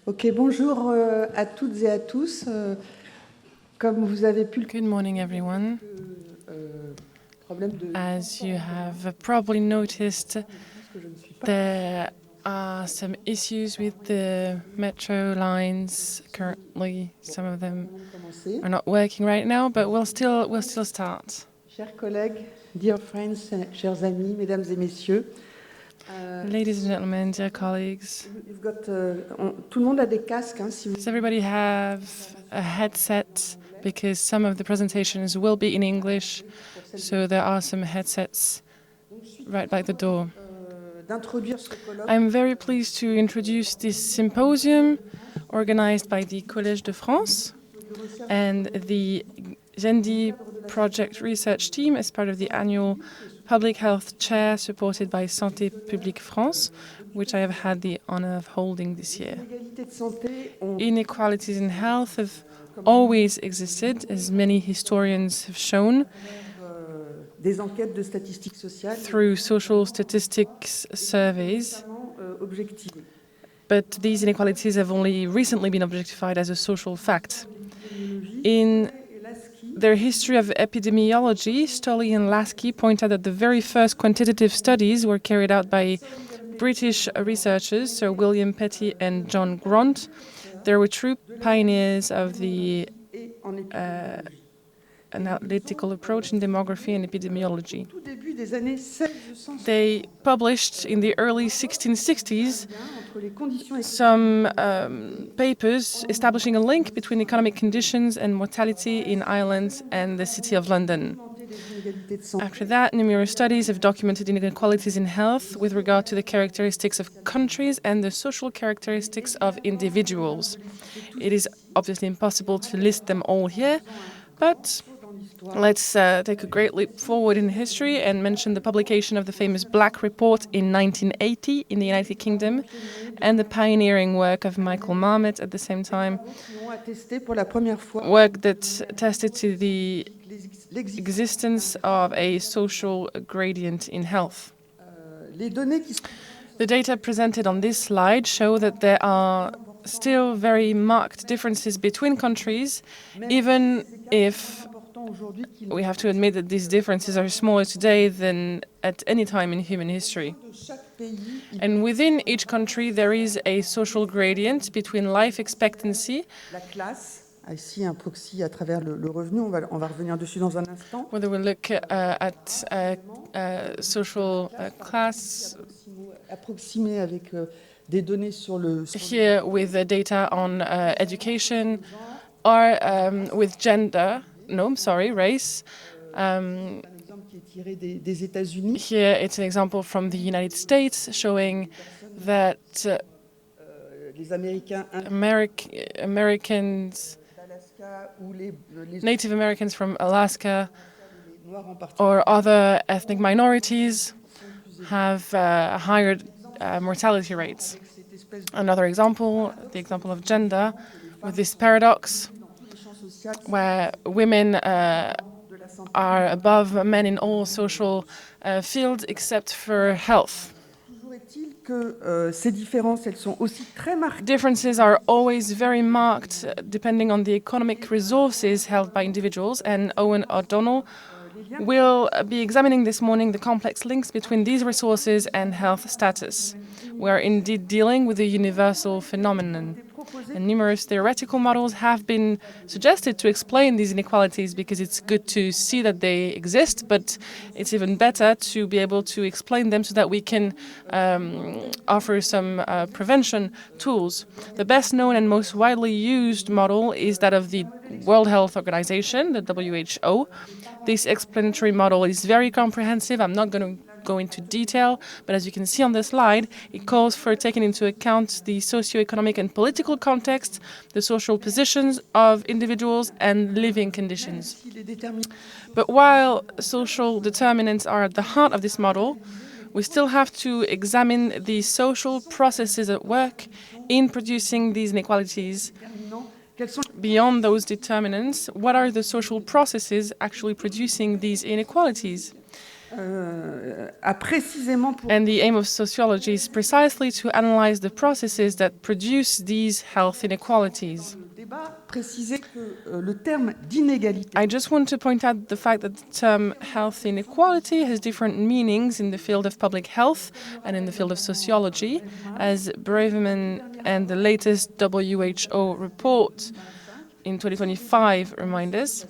Ok, bonjour à toutes et à tous. Comme vous avez pu Good morning, everyone. As you have probably noticed, there are some issues with the metro lines currently. Some of them are not working right now, but we'll still start. Chers collègues, dear friends, chers amis, mesdames et messieurs. Ladies and gentlemen, dear colleagues. Tout le monde a des casques. Does everybody have a headset? Because some of the presentations will be in English, so there are some headsets right by the door. I'm very pleased to introduce this symposium organized by the Collège de France and the GENDI project research team as part of the annual public health chair supported by Santé Publique France, which I have had the honor of holding this year. Inequalities in health have always existed, as many historians have shown, through social statistics surveys. But these inequalities have only recently been objectified as a social fact. In their history of epidemiology, Stolley and Lasky point out that the very first quantitative studies were carried out by British researchers, Sir William Petty and John Grant. They were true pioneers of the analytical approach in demography and epidemiology. They published in the early 1660s some papers establishing a link between economic conditions and mortality in Ireland and the City of London. After that, numerous studies have documented inequalities in health with regard to the characteristics of countries and the social characteristics of individuals. It is obviously impossible to list them all here, but let's take a great leap forward in history and mention the publication of the famous Black Report in 1980 in the United Kingdom and the pioneering work of Michael Marmot at the same time, work that attested to the existence of a social gradient in health. The data presented on this slide show that there are still very marked differences between countries, even if we have to admit that these differences are smaller today than at any time in human history. And within each country, there is a social gradient between life expectancy, ici un proxy à travers le revenu, on va revenir dessus dans un instant. Whether we look at social class, approximé avec des données sur le here with the data on education, or with gender. No, I'm sorry, race. Here it's an example from the United States showing that Americans, Native Americans from Alaska or other ethnic minorities have higher mortality rates. Another example, the example of gender, with this paradox where women are above men in all social fields except for health. Differences are always very marked depending on the economic resources held by individuals, and Owen O'Donnell will be examining this morning the complex links between these resources and health status. We are indeed dealing with a universal phenomenon, and numerous theoretical models have been suggested to explain these inequalities because it's good to see that they exist, but it's even better to be able to explain them so that we can offer some prevention tools. The best known and most widely used model is that of the World Health Organization, the WHO. This explanatory model is very comprehensive. I'm not going to go into detail, but as you can see on the slide, it calls for taking into account the socio-economic and political context, the social positions of individuals, and living conditions. But while social determinants are at the heart of this model, we still have to examine the social processes at work in producing these inequalities. Beyond those determinants, what are the social processes actually producing these inequalities? a précisément pour And the aim of sociology is precisely to analyze the processes that produce these health inequalities. le débat préciser que le terme d'inégalité I just want to point out the fact that the term health inequality has different meanings in the field of public health and in the field of sociology, as Braverman and the latest WHO report in 2025 remind us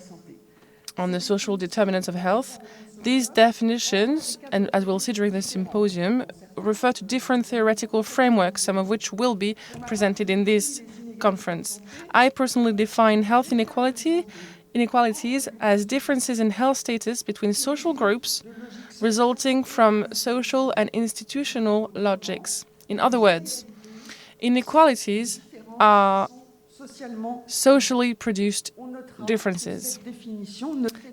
on the social determinants of health. These definitions, and as we'll see during the symposium, refer to different theoretical frameworks, some of which will be presented in this conference. I personally define health inequalities as differences in health status between social groups resulting from social and institutional logics. In other words, inequalities are socially produced differences.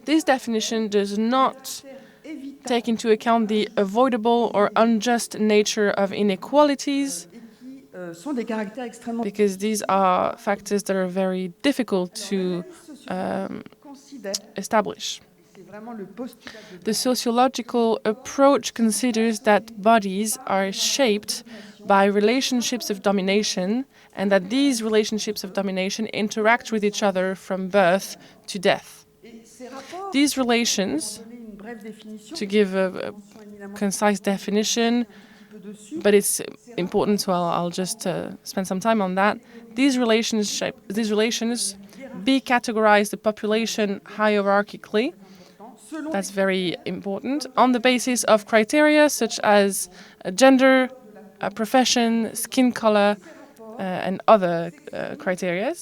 This definition does not take into account the avoidable or unjust nature of inequalities, because these are factors that are very difficult to establish. The sociological approach considers that bodies are shaped by relationships of domination, and that these relationships of domination interact with each other from birth to death. These relations, to give a concise definition, but it's important, so I'll just spend some time on that. These relations be categorized the population hierarchically. That's very important, on the basis of criteria such as gender, profession, skin color, and other criteria.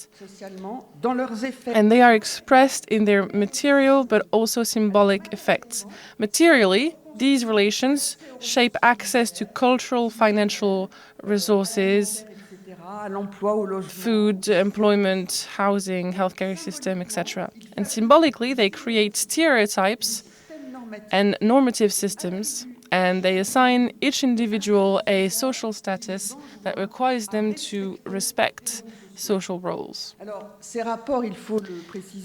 And they are expressed in their material but also symbolic effects. Materially, these relations shape access to cultural, financial resources, food, employment, housing, healthcare system, etc. And symbolically, they create stereotypes and normative systems, and they assign each individual a social status that requires them to respect social roles.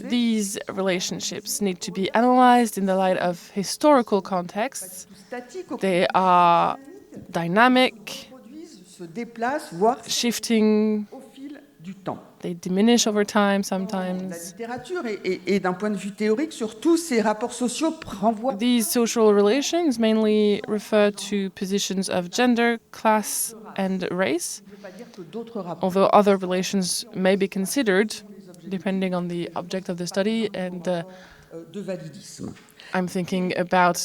These relationships need to be analyzed in the light of historical contexts. They are dynamic, shifting, they diminish over time sometimes. These social relations mainly refer to positions of gender, class, and race, although other relations may be considered depending on the object of the study. And I'm thinking about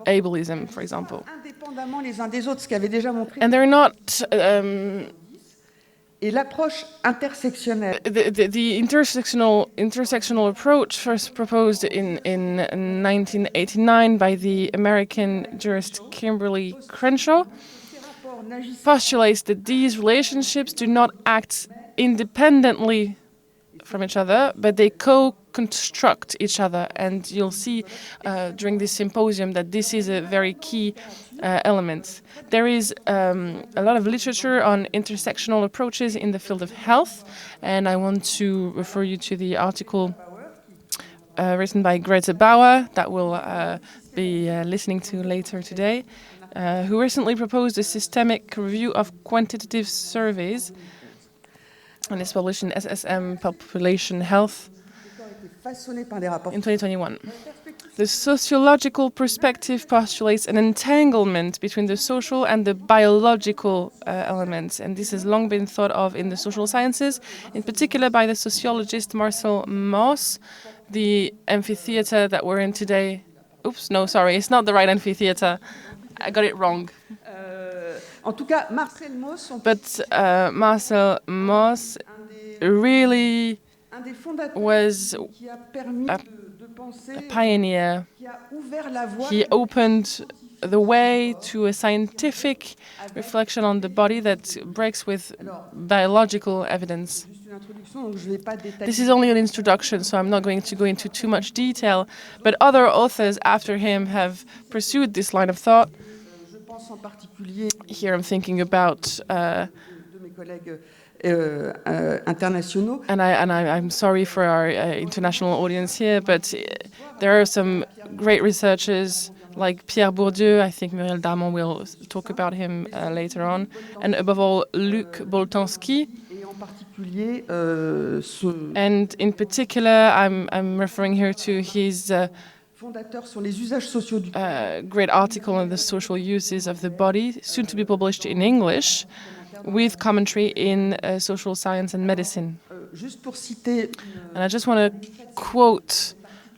ableism, for example. And they're not the intersectional approach, first proposed in 1989 by the American jurist Kimberly Crenshaw, postulates that these relationships do not act independently from each other, but they co-construct each other. And you'll see during this symposium that this is a very key element. There is a lot of literature on intersectional approaches in the field of health, and I want to refer you to the article written by Greta Bauer that we'll be listening to later today, who recently proposed a systemic review of quantitative surveys, and it's published in SSM Population Health in 2021. The sociological perspective postulates an entanglement between the social and the biological elements, and this has long been thought of in the social sciences, in particular by the sociologist Marcel Mauss. The amphitheater that we're in today, oops, no, sorry, it's not the right amphitheater. I got it wrong. But Marcel Mauss really was a pioneer. He opened the way to a scientific reflection on the body that breaks with biological evidence. This is only an introduction, so I'm not going to go into too much detail, but other authors after him have pursued this line of thought. Here I'm thinking about internationaux. And I'm sorry for our international audience here, but there are some great researchers like Pierre Bourdieu. I think Muriel Darmon will talk about him later on. And above all, Luc Boltanski. Et en particulier, And in particular, I'm referring here to his fondateur sur les usages sociaux du great article on the social uses of the body, soon to be published in English, with commentary in social science and medicine. Juste pour citer, And I just want to quote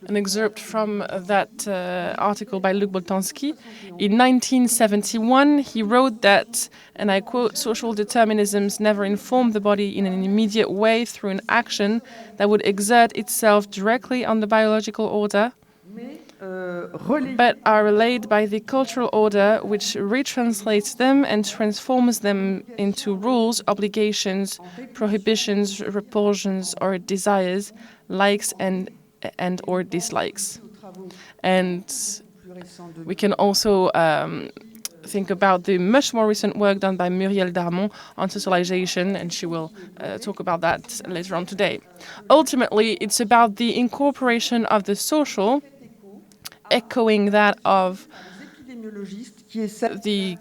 an excerpt from that article by Luc Boltanski. In 1971, he wrote that, and I quote, social determinisms never inform the body in an immediate way through an action that would exert itself directly on the biological order, but are relayed by the cultural order, which retranslates them and transforms them into rules, obligations, prohibitions, repulsions, or desires, likes and or dislikes. And we can also think about the much more recent work done by Muriel Darmon on socialization, and she will talk about that later on today. Ultimately, it's about the incorporation of the social, echoing that of the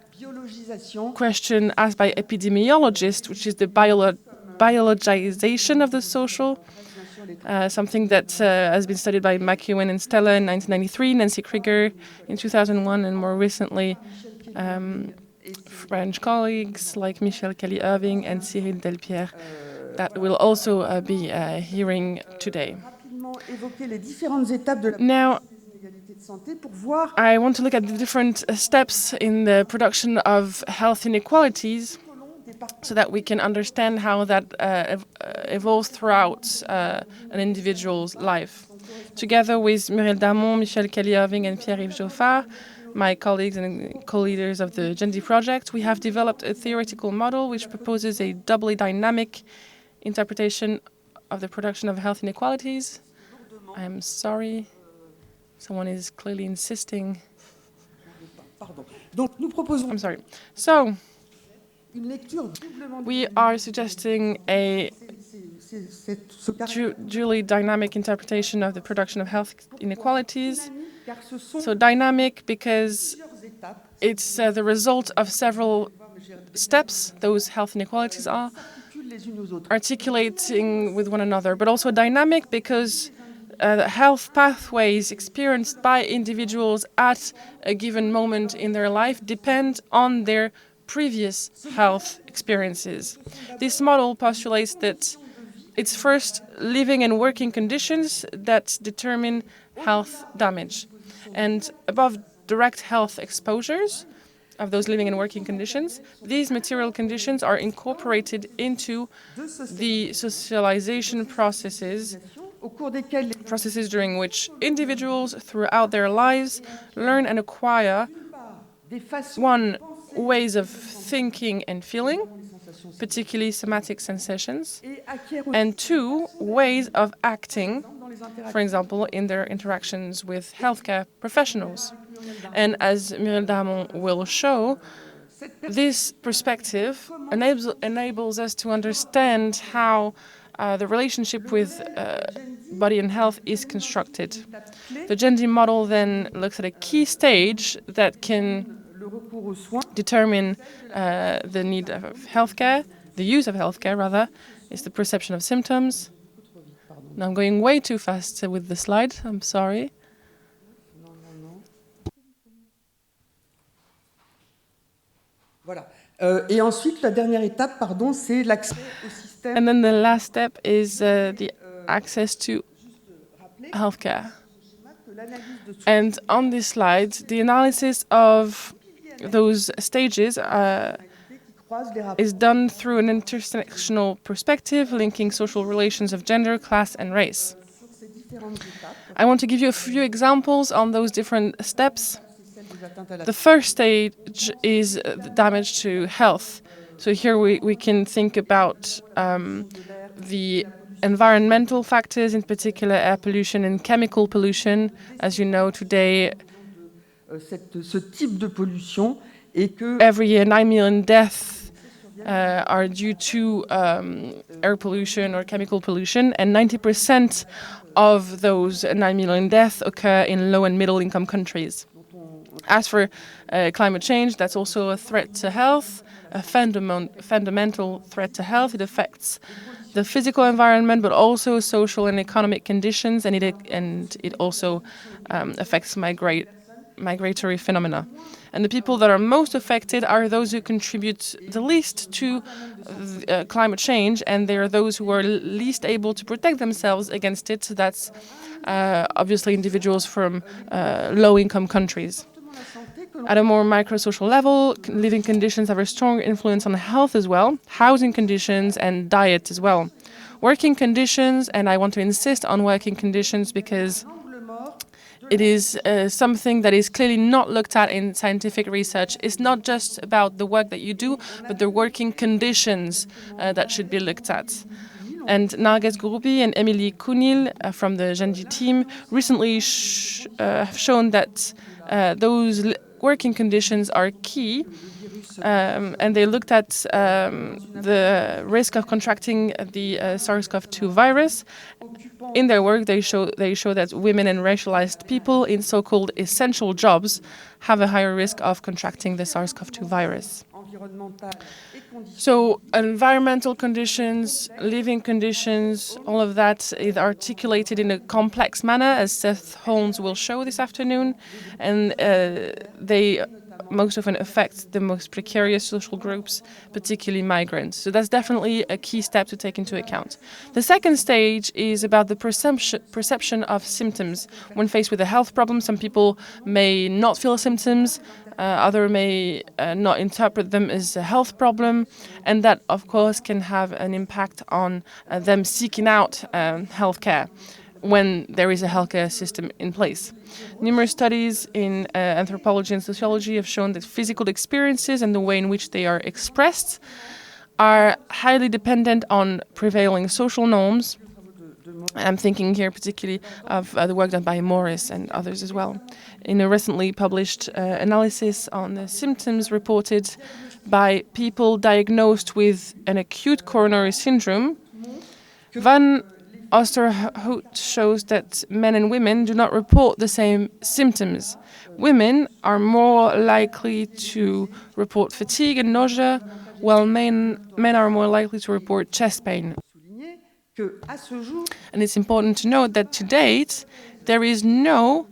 question asked by epidemiologists, which is the biologization of the social, something that has been studied by McEwen and Stella in 1993, Nancy Krieger in 2001, and more recently French colleagues like Michel Kelly-Irving and Cyril Delpierre that we'll also be hearing today. Now, I want to look at the different steps in the production of health inequalities so that we can understand how that evolves throughout an individual's life. Together with Muriel Darmon, Michel Kelly-Irving, and Pierre-Yves Joffard, my colleagues and co-leaders of the GENDI project, we have developed a theoretical model which proposes a doubly dynamic interpretation of the production of health inequalities. I'm sorry. Someone is clearly insisting. I'm sorry. So, we are suggesting a duly dynamic interpretation of the production of health inequalities. So dynamic because it's the result of several steps, those health inequalities are, articulating with one another, but also dynamic because the health pathways experienced by individuals at a given moment in their life depend on their previous health experiences. This model postulates that it's first living and working conditions that determine health damage. And above direct health exposures of those living and working conditions, these material conditions are incorporated into the socialization processes during which individuals throughout their lives learn and acquire one, ways of thinking and feeling, particularly somatic sensations, and two, ways of acting, for example, in their interactions with healthcare professionals. And as Muriel Darmon will show, this perspective enables us to understand how the relationship with body and health is constructed. The GENDI model then looks at a key stage that can determine the need of healthcare, the use of healthcare rather, is the perception of symptoms. Now I'm going way too fast with the slide, I'm sorry. Voilà. Et ensuite, la dernière étape, pardon, c'est l'accès au système. And then the last step is the access to healthcare. And on this slide, the analysis of those stages is done through an intersectional perspective, linking social relations of gender, class, and race. I want to give you a few examples on those different steps. The first stage is damage to health. So here we can think about the environmental factors, in particular air pollution and chemical pollution. As you know, today, every year 9 million deaths are due to air pollution or chemical pollution, and 90% of those 9 million deaths occur in low and middle income countries. As for climate change, that's also a threat to health, a fundamental threat to health. It affects the physical environment, but also social and economic conditions, and it also affects migratory phenomena. And the people that are most affected are those who contribute the least to climate change, and they are those who are least able to protect themselves against it. So that's obviously individuals from low-income countries. At a more micro-social level, living conditions have a strong influence on health as well, housing conditions and diet as well. Working conditions, and I want to insist on working conditions because it is something that is clearly not looked at in scientific research. It's not just about the work that you do, but the working conditions that should be looked at. And Narges Gouroubi and Émilie Kounil from the Genji team recently have shown that those working conditions are key, and they looked at the risk of contracting the SARS-CoV-2 virus. In their work, they show that women and racialized people in so-called essential jobs have a higher risk of contracting the SARS-CoV-2 virus. So environmental conditions, living conditions, all of that is articulated in a complex manner, as Seth Holmes will show this afternoon, and they most often affect the most precarious social groups, particularly migrants. So that's definitely a key step to take into account. The second stage is about the perception of symptoms. When faced with a health problem, some people may not feel symptoms, others may not interpret them as a health problem, and that, of course, can have an impact on them seeking out healthcare when there is a healthcare system in place. Numerous studies in anthropology and sociology have shown that physical experiences and the way in which they are expressed are highly dependent on prevailing social norms. I'm thinking here particularly of the work done by Morris and others as well. In a recently published analysis on the symptoms reported by people diagnosed with an acute coronary syndrome, Van Oosterhout shows that men and women do not report the same symptoms. Women are more likely to report fatigue and nausea, while men are more likely to report chest pain. And it's important to note that to date, there is no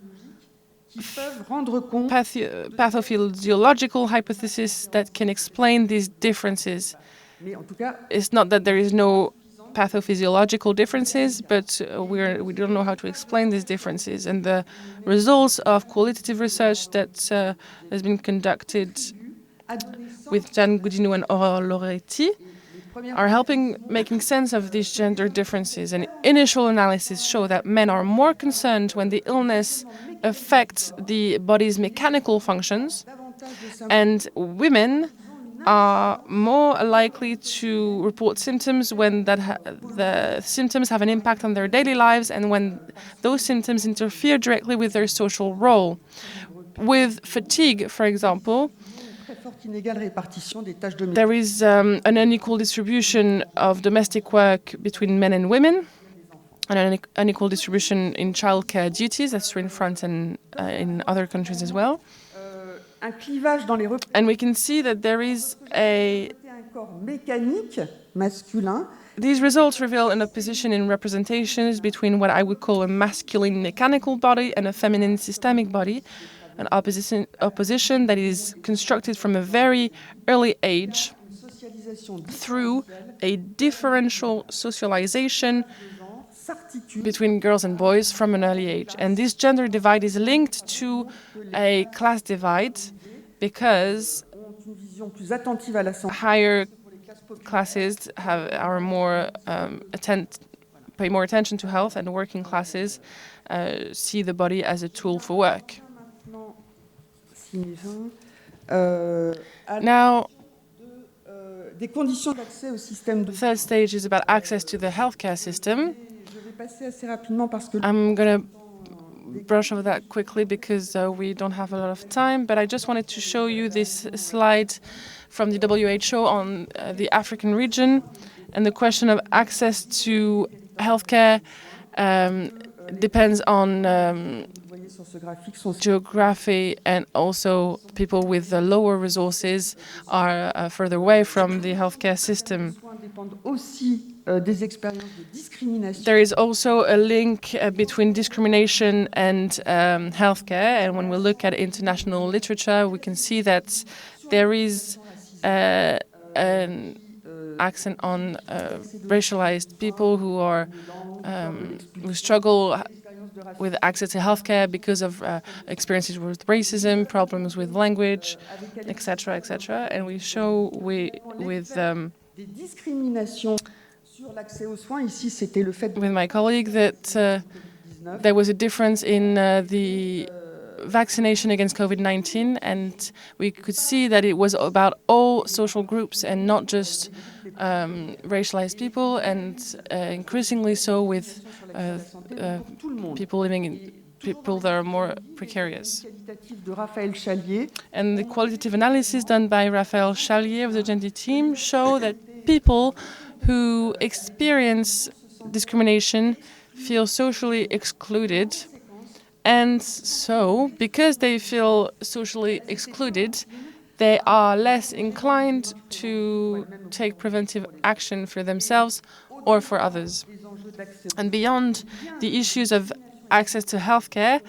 pathophysiological hypothesis that can explain these differences. It's not that there is no pathophysiological differences, but we don't know how to explain these differences. And the results of qualitative research that has been conducted with Jeanne Goudinou and Aurore Loretti are making sense of these gender differences. And initial analysis show that men are more concerned when the illness affects the body's mechanical functions, and women are more likely to report symptoms when the symptoms have an impact on their daily lives and when those symptoms interfere directly with their social role. With fatigue, for example, there is an unequal distribution of domestic work between men and women, and an unequal distribution in childcare duties. That's true in France and in other countries as well. And we can see that there is these results reveal an opposition in representations between what I would call a masculine mechanical body and a feminine systemic body, an opposition that is constructed from a very early age through a differential socialization between girls and boys from an early age. And this gender divide is linked to a class divide because higher classes pay more attention to health, and working classes see the body as a tool for work. Now, the third stage is about access to the healthcare system. I'm going to brush over that quickly because we don't have a lot of time, but I just wanted to show you this slide from the WHO on the African region, and the question of access to healthcare depends on geography, and also people with the lower resources are further away from the healthcare system. There is also a link between discrimination and healthcare, and when we look at international literature, we can see that there is an accent on racialized people who struggle with access to healthcare because of experiences with racism, problems with language, etc., etc. And we show with my colleague that there was a difference in the vaccination against COVID-19, and we could see that it was about all social groups and not just racialized people, and increasingly so with people that are more precarious. And the qualitative analysis done by Raphaël Chalier of the Gender team show that people who experience discrimination feel socially excluded. And so, because they feel socially excluded, they are less inclined to take preventive action for themselves or for others. And beyond the issues of access to healthcare,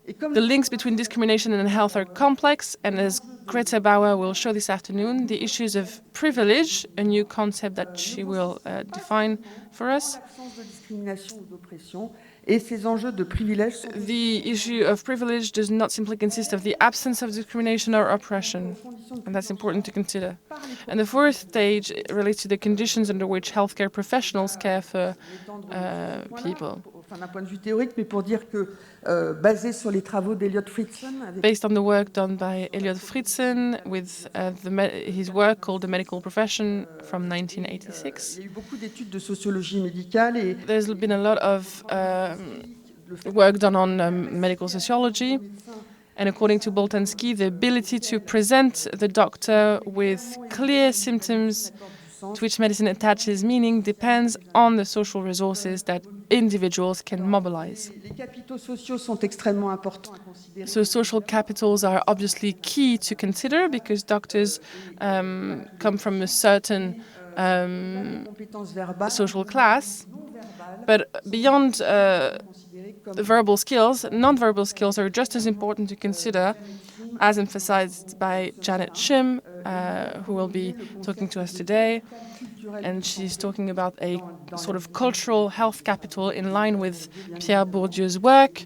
the links between discrimination and health are complex, and as Greta Bauer will show this afternoon, the issues of privilege, a new concept that she will define for us. The issue of privilege does not simply consist of the absence of discrimination or oppression, and that's important to consider. And the fourth stage relates to the conditions under which healthcare professionals care for people. Based on the work done by Elliot Fritzen with his work called The Medical Profession from 1986. There's been a lot of work done on medical sociology, and according to Boltanski, the ability to present the doctor with clear symptoms to which medicine attaches meaning depends on the social resources that individuals can mobilize. So social capitals are obviously key to consider because doctors come from a certain social class, but beyond the verbal skills, non-verbal skills are just as important to consider, as emphasized by Janet Shim, who will be talking to us today. And she's talking about a sort of cultural health capital in line with Pierre Bourdieu's work.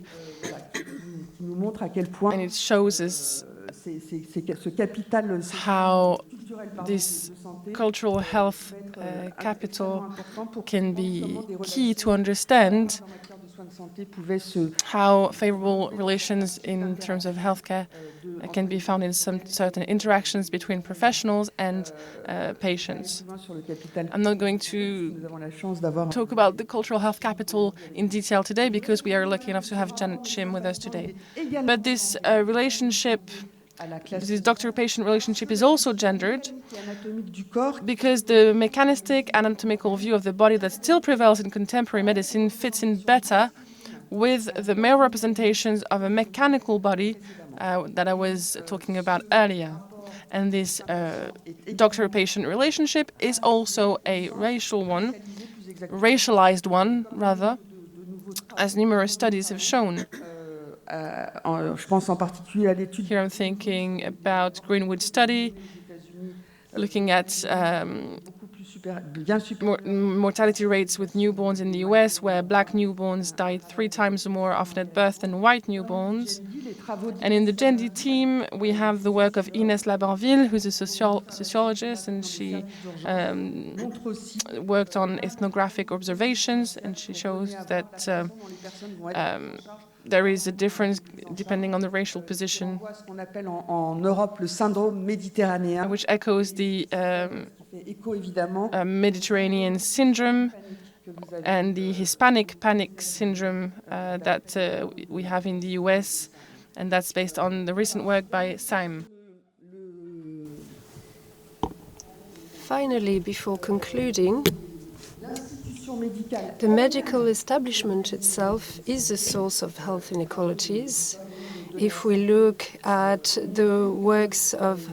And it shows us how this cultural health capital can be key to understand how favorable relations in terms of healthcare can be found in some certain interactions between professionals and patients. I'm not going to talk about the cultural health capital in detail today because we are lucky enough to have Janet Shim with us today. But this relationship, this doctor-patient relationship is also gendered because the mechanistic anatomical view of the body that still prevails in contemporary medicine fits in better with the male representations of a mechanical body that I was talking about earlier. And this doctor-patient relationship is also a racialized one, rather, as numerous studies have shown. Here I'm thinking about Greenwood's study, looking at mortality rates with newborns in the US, where black newborns died 3 times more often at birth than white newborns. And in the Gender team, we have the work of Inès Labanville, who's a sociologist, and she worked on ethnographic observations, and she shows that there is a difference depending on the racial position, which echoes the Mediterranean syndrome, and the Hispanic panic syndrome that we have in the US, and that's based on the recent work by Symposieum. Finally, before concluding, the medical establishment itself is a source of health inequalities. If we look at the works of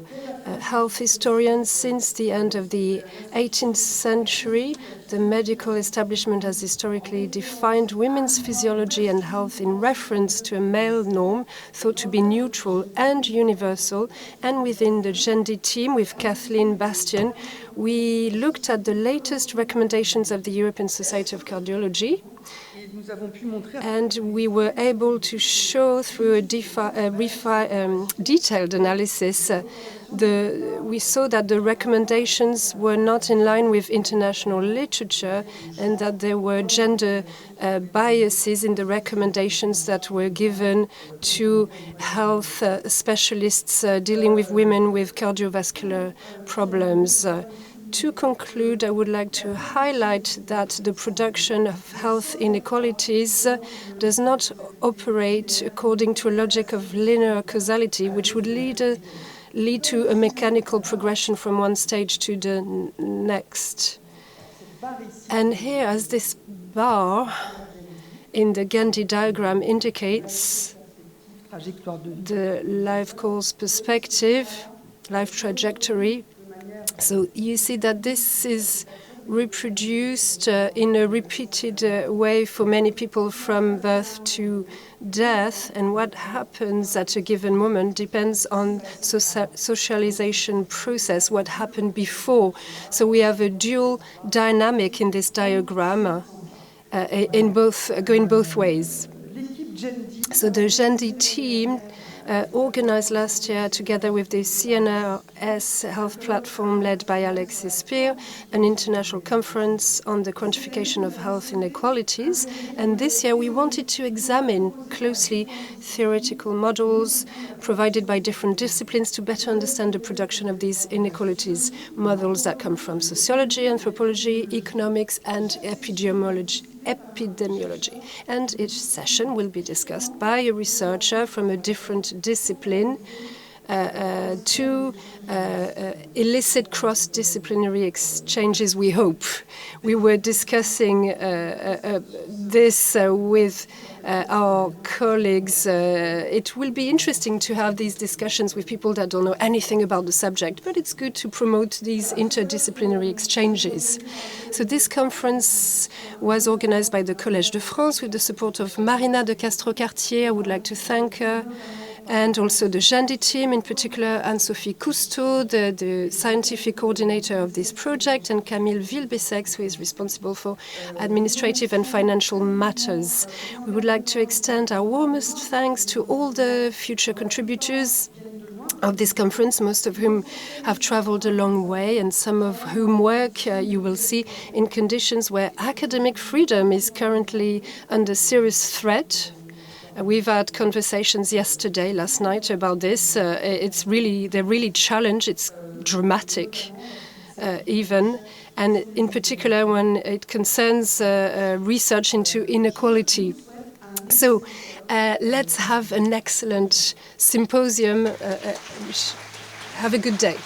health historians since the end of the 18th century, the medical establishment has historically defined women's physiology and health in reference to a male norm thought to be neutral and universal. And within the gender team with Kathleen Bastian, we looked at the latest recommendations of the European Society of Cardiology. And we were able to show through a detailed analysis we saw that the recommendations were not in line with international literature and that there were gender biases in the recommendations that were given to health specialists dealing with women with cardiovascular problems. To conclude, I would like to highlight that the production of health inequalities does not operate according to a logic of linear causality, which would lead to a mechanical progression from one stage to the next. And here, as this bar in the Gandhi diagram indicates, the life course perspective, life trajectory. So you see that this is reproduced in a repeated way for many people from birth to death, and what happens at a given moment depends on socialization process, what happened before. So we have a dual dynamic in this diagram, going both ways. So the Gandhi team organized last year, together with the CNRS health platform led by Alexis Spear, an international conference on the quantification of health inequalities. And this year we wanted to examine closely theoretical models provided by different disciplines to better understand the production of these inequalities, models that come from sociology, anthropology, economics, and epidemiology. And each session will be discussed by a researcher from a different discipline to elicit cross-disciplinary exchanges, we hope. We were discussing this with our colleagues. It will be interesting to have these discussions with people that don't know anything about the subject, but it's good to promote these interdisciplinary exchanges. So this conference was organized by the Collège de France with the support of Marina de Castro-Cartier. I would like to thank her. And also the Gandhi team, in particular Anne-Sophie Cousteau, the scientific coordinator of this project, and Camille Vilbesex, who is responsible for administrative and financial matters. We would like to extend our warmest thanks to all the future contributors of this conference, most of whom have traveled a long way, and some of whom work, you will see, in conditions where academic freedom is currently under serious threat. We've had conversations last night about this. They're really challenged. It's dramatic, even, and in particular when it concerns research into inequality. So let's have an excellent symposium. Have a good day.